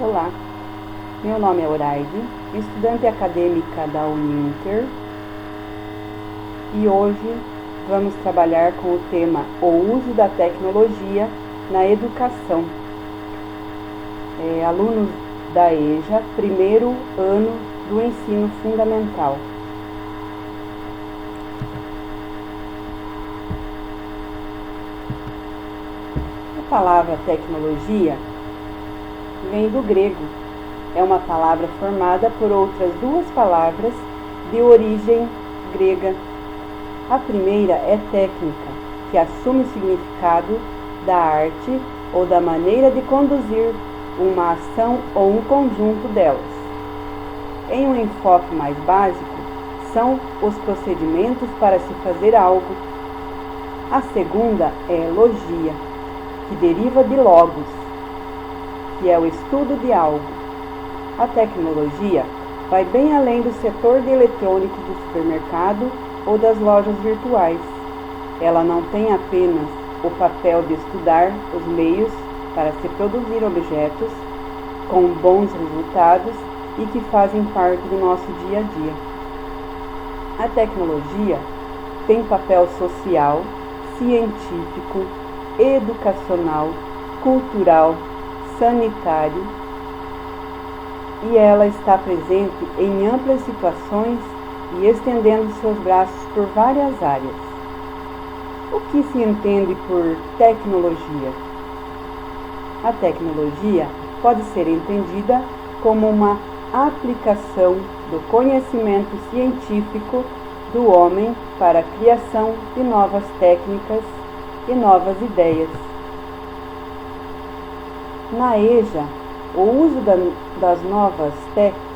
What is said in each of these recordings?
Olá, meu nome é Horaide, estudante acadêmica da Uninter, e hoje vamos trabalhar com o tema O uso da tecnologia na educação. Alunos da EJA, primeiro ano do ensino fundamental. A palavra tecnologia vem do grego. É uma palavra formada por outras duas palavras de origem grega. A primeira é técnica, que assume o significado da arte ou da maneira de conduzir uma ação ou um conjunto delas. Em um enfoque mais básico, são os procedimentos para se fazer algo. A segunda é logia, que deriva de logos, que é o estudo de algo. A tecnologia vai bem além do setor de eletrônico do supermercado ou das lojas virtuais. Ela não tem apenas o papel de estudar os meios para se produzir objetos com bons resultados e que fazem parte do nosso dia a dia. A tecnologia tem papel social, científico, educacional, cultural, sanitário, e ela está presente em amplas situações e estendendo seus braços por várias áreas. O que se entende por tecnologia? A tecnologia pode ser entendida como uma aplicação do conhecimento científico do homem para a criação de novas técnicas e novas ideias. Na EJA, o uso das novas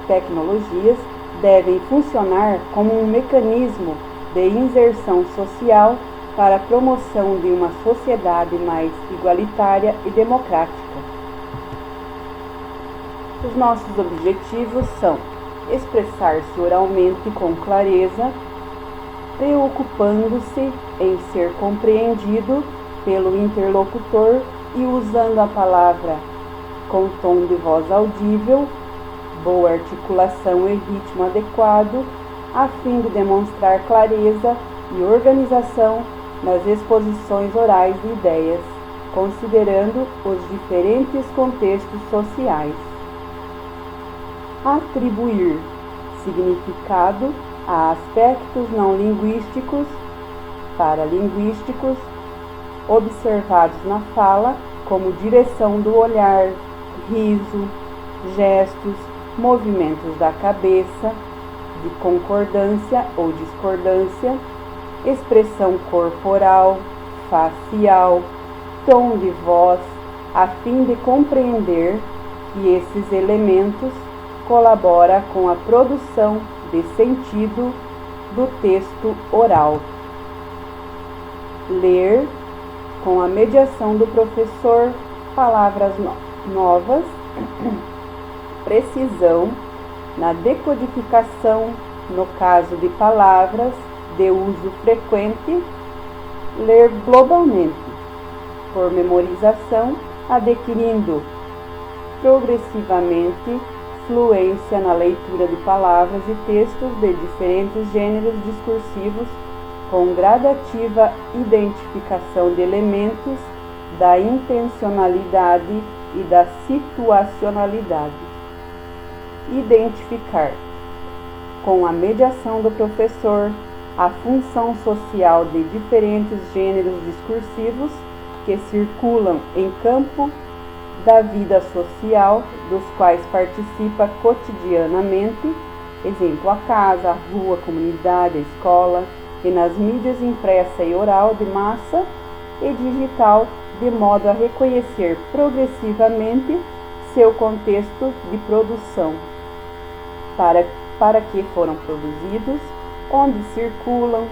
tecnologias devem funcionar como um mecanismo de inserção social para a promoção de uma sociedade mais igualitária e democrática. Os nossos objetivos são expressar-se oralmente com clareza, preocupando-se em ser compreendido pelo interlocutor e usando a palavra com tom de voz audível, boa articulação e ritmo adequado, a fim de demonstrar clareza e organização nas exposições orais de ideias, considerando os diferentes contextos sociais. Atribuir significado a aspectos não linguísticos, paralinguísticos, observados na fala, como direção do olhar, riso, gestos, movimentos da cabeça, de concordância ou discordância, expressão corporal, facial, tom de voz, a fim de compreender que esses elementos colaboram com a produção de sentido do texto oral. Ler, com a mediação do professor, palavras novas, precisão na decodificação, no caso de palavras de uso frequente, ler globalmente, por memorização, adquirindo progressivamente fluência na leitura de palavras e textos de diferentes gêneros discursivos, com gradativa identificação de elementos da intencionalidade e da situacionalidade. Identificar, com a mediação do professor, a função social de diferentes gêneros discursivos que circulam em campo da vida social, dos quais participa cotidianamente, exemplo, a casa, a rua, a comunidade, a escola, e nas mídias impressa e oral de massa e digital, de modo a reconhecer progressivamente seu contexto de produção, para que foram produzidos, onde circulam,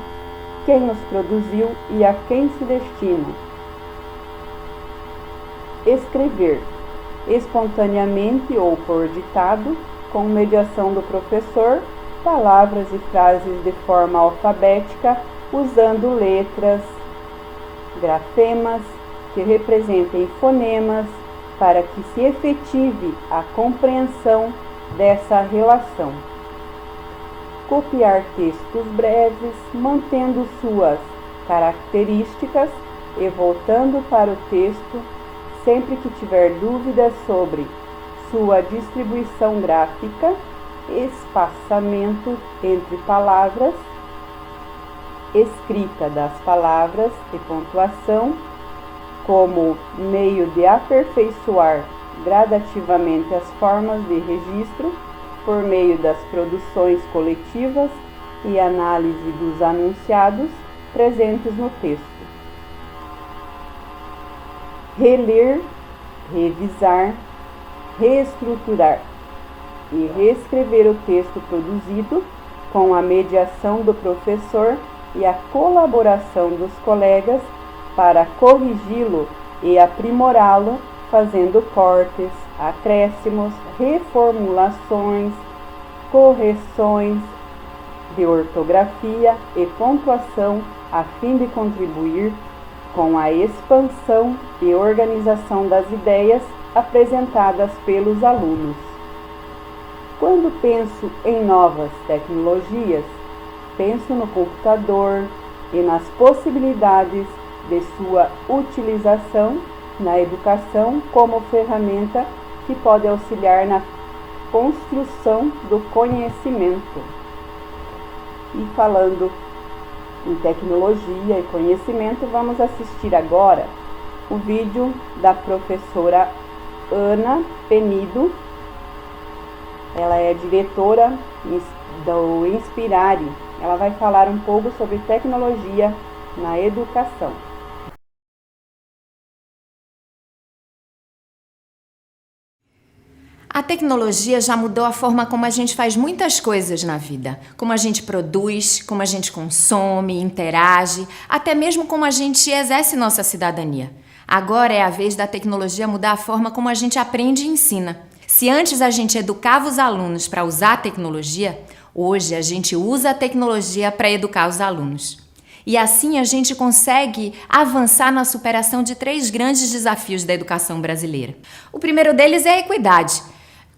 quem os produziu e a quem se destinam. Escrever, espontaneamente ou por ditado, com mediação do professor, palavras e frases de forma alfabética, usando letras, grafemas que representem fonemas, para que se efetive a compreensão dessa relação. Copiar textos breves, mantendo suas características e voltando para o texto sempre que tiver dúvidas sobre sua distribuição gráfica, espaçamento entre palavras, escrita das palavras e pontuação, como meio de aperfeiçoar gradativamente as formas de registro por meio das produções coletivas e análise dos anunciados presentes no texto. Reler, revisar, reestruturar e reescrever o texto produzido com a mediação do professor e a colaboração dos colegas para corrigi-lo e aprimorá-lo, fazendo cortes, acréscimos, reformulações, correções de ortografia e pontuação, a fim de contribuir com a expansão e organização das ideias apresentadas pelos alunos. Quando penso em novas tecnologias, penso no computador e nas possibilidades de sua utilização na educação como ferramenta que pode auxiliar na construção do conhecimento. E falando em tecnologia e conhecimento, vamos assistir agora o vídeo da professora Ana Penido. Ela é diretora do Inspirare. Ela vai falar um pouco sobre tecnologia na educação. A tecnologia já mudou a forma como a gente faz muitas coisas na vida. Como a gente produz, como a gente consome, interage, até mesmo como a gente exerce nossa cidadania. Agora é a vez da tecnologia mudar a forma como a gente aprende e ensina. Se antes a gente educava os alunos para usar a tecnologia, hoje a gente usa a tecnologia para educar os alunos. E assim a gente consegue avançar na superação de 3 grandes desafios da educação brasileira. O primeiro deles é a equidade.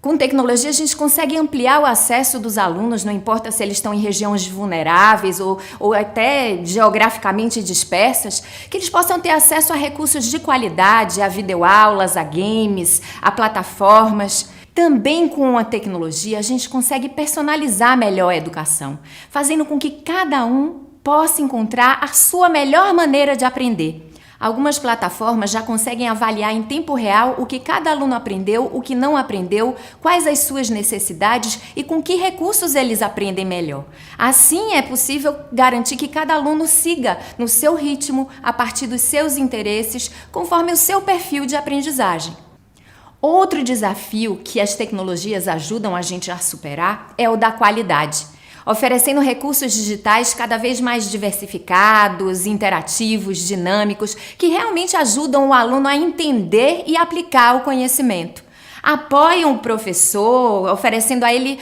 Com tecnologia, a gente consegue ampliar o acesso dos alunos, não importa se eles estão em regiões vulneráveis ou até geograficamente dispersas, que eles possam ter acesso a recursos de qualidade, a videoaulas, a games, a plataformas. Também com a tecnologia, a gente consegue personalizar melhor a educação, fazendo com que cada um possa encontrar a sua melhor maneira de aprender. Algumas plataformas já conseguem avaliar em tempo real o que cada aluno aprendeu, o que não aprendeu, quais as suas necessidades e com que recursos eles aprendem melhor. Assim é possível garantir que cada aluno siga no seu ritmo, a partir dos seus interesses, conforme o seu perfil de aprendizagem. Outro desafio que as tecnologias ajudam a gente a superar é o da qualidade, oferecendo recursos digitais cada vez mais diversificados, interativos, dinâmicos, que realmente ajudam o aluno a entender e aplicar o conhecimento. Apoiam o professor, oferecendo a ele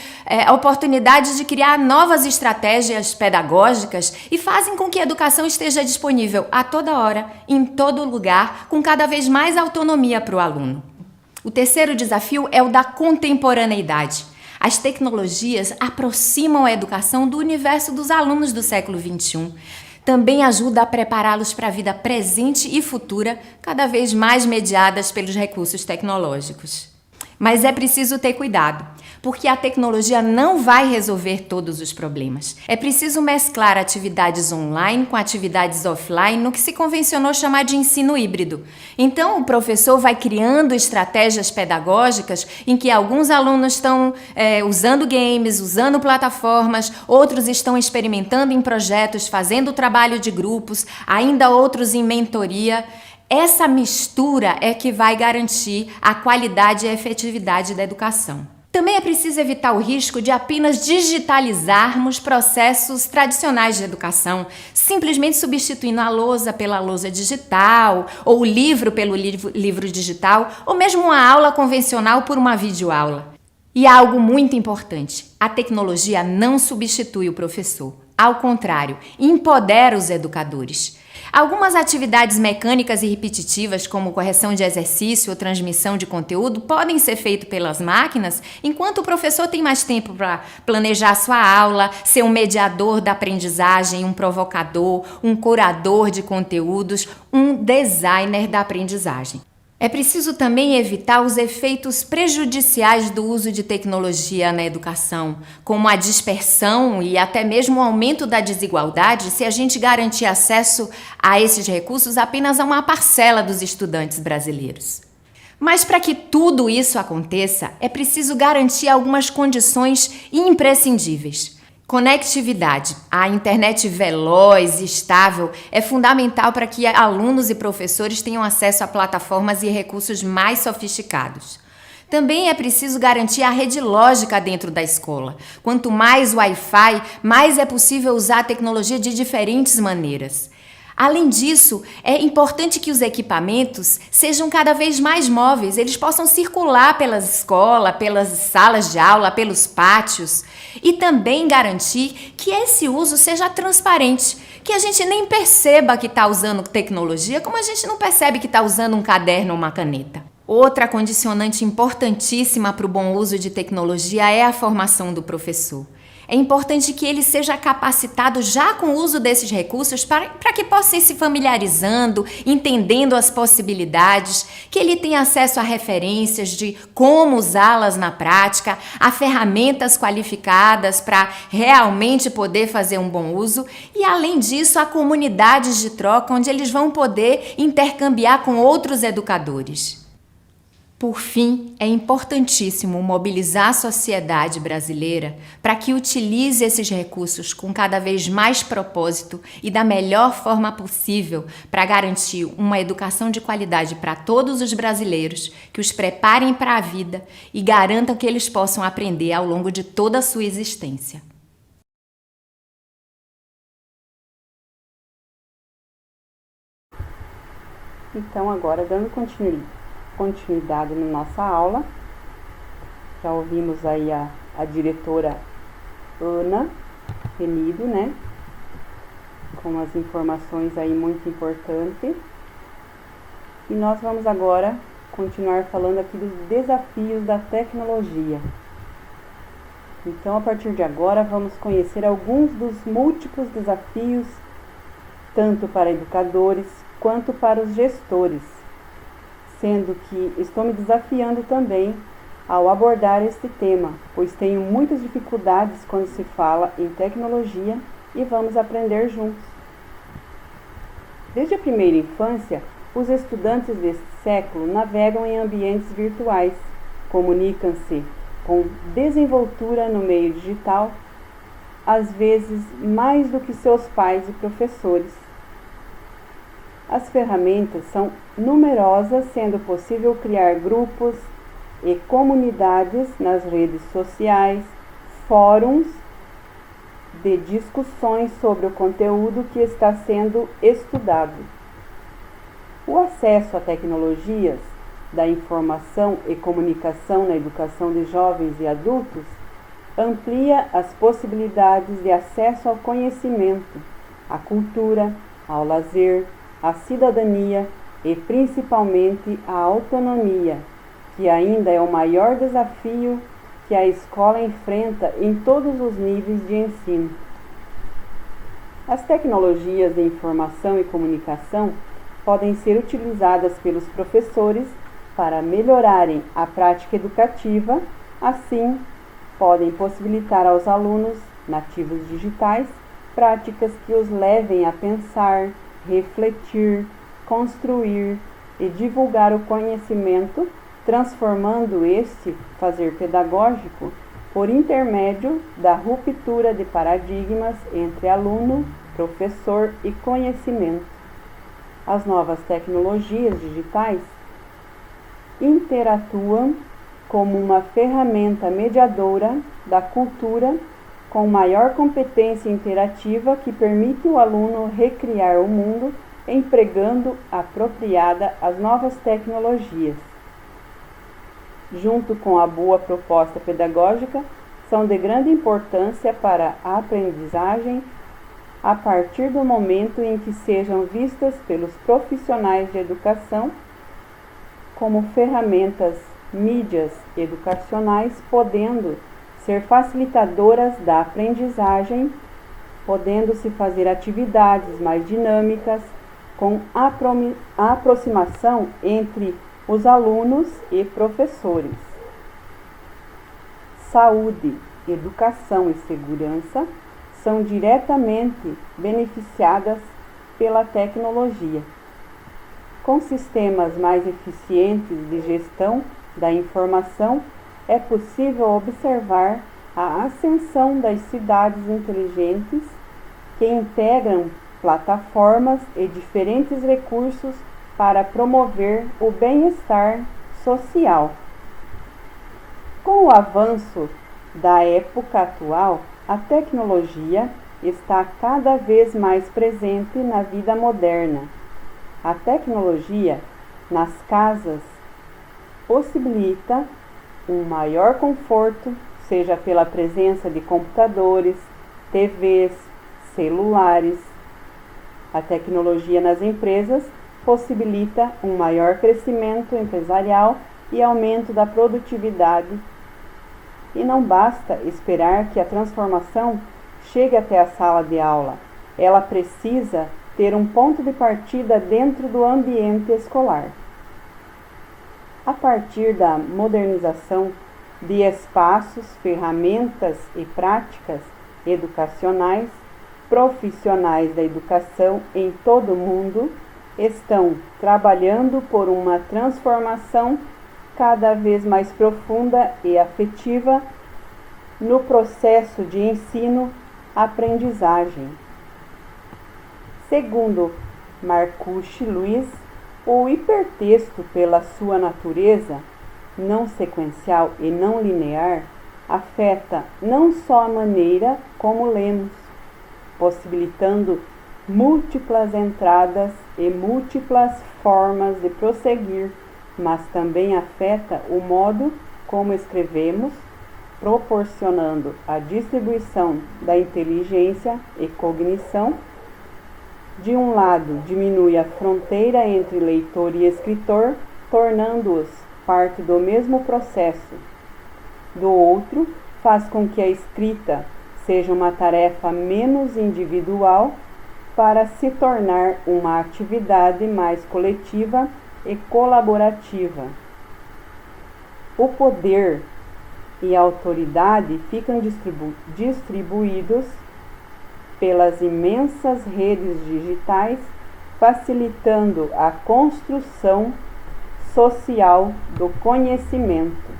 a oportunidade de criar novas estratégias pedagógicas e fazem com que a educação esteja disponível a toda hora, em todo lugar, com cada vez mais autonomia para o aluno. O terceiro desafio é o da contemporaneidade. As tecnologias aproximam a educação do universo dos alunos do século XXI. Também ajuda a prepará-los para a vida presente e futura, cada vez mais mediadas pelos recursos tecnológicos. Mas é preciso ter cuidado, porque a tecnologia não vai resolver todos os problemas. É preciso mesclar atividades online com atividades offline no que se convencionou chamar de ensino híbrido. Então, o professor vai criando estratégias pedagógicas em que alguns alunos estão usando games, usando plataformas, outros estão experimentando em projetos, fazendo trabalho de grupos, ainda outros em mentoria. Essa mistura é que vai garantir a qualidade e a efetividade da educação. Também é preciso evitar o risco de apenas digitalizarmos processos tradicionais de educação, simplesmente substituindo a lousa pela lousa digital, ou o livro pelo livro digital, ou mesmo uma aula convencional por uma videoaula. E há algo muito importante: a tecnologia não substitui o professor. Ao contrário, empodera os educadores. Algumas atividades mecânicas e repetitivas, como correção de exercício ou transmissão de conteúdo, podem ser feitas pelas máquinas, enquanto o professor tem mais tempo para planejar sua aula, ser um mediador da aprendizagem, um provocador, um curador de conteúdos, um designer da aprendizagem. É preciso também evitar os efeitos prejudiciais do uso de tecnologia na educação, como a dispersão e até mesmo o aumento da desigualdade, se a gente garantir acesso a esses recursos apenas a uma parcela dos estudantes brasileiros. Mas para que tudo isso aconteça, é preciso garantir algumas condições imprescindíveis. Conectividade. A internet veloz e estável é fundamental para que alunos e professores tenham acesso a plataformas e recursos mais sofisticados. Também é preciso garantir a rede lógica dentro da escola. Quanto mais Wi-Fi, mais é possível usar a tecnologia de diferentes maneiras. Além disso, é importante que os equipamentos sejam cada vez mais móveis, eles possam circular pelas escolas, pelas salas de aula, pelos pátios e também garantir que esse uso seja transparente, que a gente nem perceba que está usando tecnologia, como a gente não percebe que está usando um caderno ou uma caneta. Outra condicionante importantíssima para o bom uso de tecnologia é a formação do professor. É importante que ele seja capacitado já com o uso desses recursos para que possa ir se familiarizando, entendendo as possibilidades, que ele tenha acesso a referências de como usá-las na prática, a ferramentas qualificadas para realmente poder fazer um bom uso e, além disso, a comunidades de troca onde eles vão poder intercambiar com outros educadores. Por fim, é importantíssimo mobilizar a sociedade brasileira para que utilize esses recursos com cada vez mais propósito e da melhor forma possível para garantir uma educação de qualidade para todos os brasileiros, que os preparem para a vida e garantam que eles possam aprender ao longo de toda a sua existência. Então, agora, dando continuidade na nossa aula, já ouvimos aí a diretora Ana Penido, né, com as informações aí muito importantes, e nós vamos agora continuar falando aqui dos desafios da tecnologia. Então, a partir de agora, vamos conhecer alguns dos múltiplos desafios, tanto para educadores quanto para os gestores, sendo que estou me desafiando também ao abordar este tema, pois tenho muitas dificuldades quando se fala em tecnologia e vamos aprender juntos. Desde a primeira infância, os estudantes deste século navegam em ambientes virtuais, comunicam-se com desenvoltura no meio digital, às vezes mais do que seus pais e professores. As ferramentas são numerosas, sendo possível criar grupos e comunidades nas redes sociais, fóruns de discussões sobre o conteúdo que está sendo estudado. O acesso a tecnologias da informação e comunicação na educação de jovens e adultos amplia as possibilidades de acesso ao conhecimento, à cultura, ao lazer, à cidadania e principalmente à autonomia, que ainda é o maior desafio que a escola enfrenta em todos os níveis de ensino. As tecnologias de informação e comunicação podem ser utilizadas pelos professores para melhorarem a prática educativa, assim, podem possibilitar aos alunos nativos digitais práticas que os levem a pensar, refletir, construir e divulgar o conhecimento, transformando este fazer pedagógico por intermédio da ruptura de paradigmas entre aluno, professor e conhecimento. As novas tecnologias digitais interatuam como uma ferramenta mediadora da cultura com maior competência interativa que permite ao aluno recriar o mundo empregando apropriada as novas tecnologias. Junto com a boa proposta pedagógica, são de grande importância para a aprendizagem a partir do momento em que sejam vistas pelos profissionais de educação como ferramentas, mídias educacionais, podendo ser facilitadoras da aprendizagem, podendo-se fazer atividades mais dinâmicas, com aproximação entre os alunos e professores. Saúde, educação e segurança são diretamente beneficiadas pela tecnologia. Com sistemas mais eficientes de gestão da informação, é possível observar a ascensão das cidades inteligentes que integram plataformas e diferentes recursos para promover o bem-estar social. Com o avanço da época atual, a tecnologia está cada vez mais presente na vida moderna. A tecnologia nas casas possibilita um maior conforto, seja pela presença de computadores, TVs, celulares. A tecnologia nas empresas possibilita um maior crescimento empresarial e aumento da produtividade. E não basta esperar que a transformação chegue até a sala de aula. Ela precisa ter um ponto de partida dentro do ambiente escolar. A partir da modernização de espaços, ferramentas e práticas educacionais, profissionais da educação em todo o mundo estão trabalhando por uma transformação cada vez mais profunda e afetiva no processo de ensino-aprendizagem. Segundo Marcucci Luiz, o hipertexto, pela sua natureza não sequencial e não linear, afeta não só a maneira como lemos, possibilitando múltiplas entradas e múltiplas formas de prosseguir, mas também afeta o modo como escrevemos, proporcionando a distribuição da inteligência e cognição. De um lado, diminui a fronteira entre leitor e escritor, tornando-os parte do mesmo processo. Do outro, faz com que a escrita seja uma tarefa menos individual para se tornar uma atividade mais coletiva e colaborativa. O poder e a autoridade ficam distribuídos pelas imensas redes digitais, facilitando a construção social do conhecimento.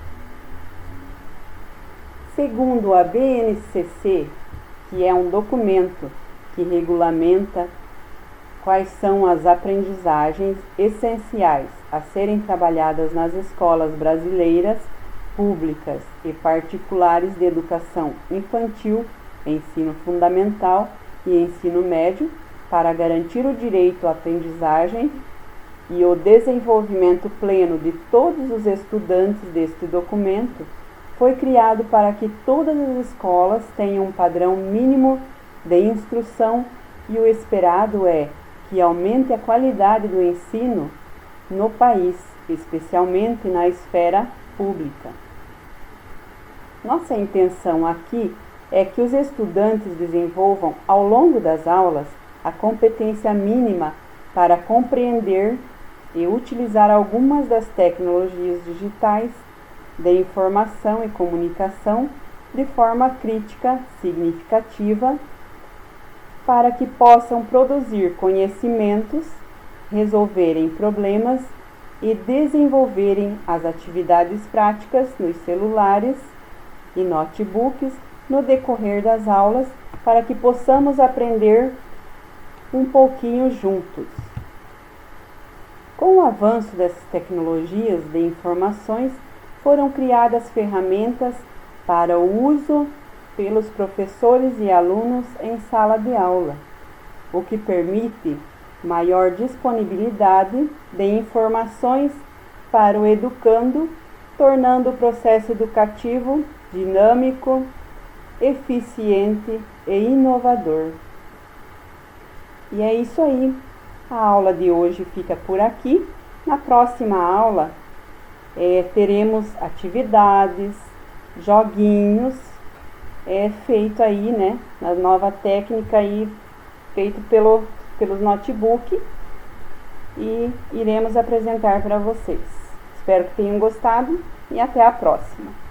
Segundo a BNCC, que é um documento que regulamenta quais são as aprendizagens essenciais a serem trabalhadas nas escolas brasileiras, públicas e particulares de educação infantil, ensino fundamental e ensino médio, para garantir o direito à aprendizagem e o desenvolvimento pleno de todos os estudantes deste documento, foi criado para que todas as escolas tenham um padrão mínimo de instrução, e o esperado é que aumente a qualidade do ensino no país, especialmente na esfera pública. Nossa intenção aqui é que os estudantes desenvolvam ao longo das aulas a competência mínima para compreender e utilizar algumas das tecnologias digitais de informação e comunicação de forma crítica, significativa, para que possam produzir conhecimentos, resolverem problemas e desenvolverem as atividades práticas nos celulares e notebooks no decorrer das aulas, para que possamos aprender um pouquinho juntos. Com o avanço dessas tecnologias de informações, foram criadas ferramentas para o uso pelos professores e alunos em sala de aula, o que permite maior disponibilidade de informações para o educando, tornando o processo educativo dinâmico, eficiente e inovador. E é isso aí. A aula de hoje fica por aqui. Na próxima aula teremos atividades, joguinhos, feito aí, né? Na nova técnica aí, feito pelos notebook, e iremos apresentar para vocês. Espero que tenham gostado e até a próxima.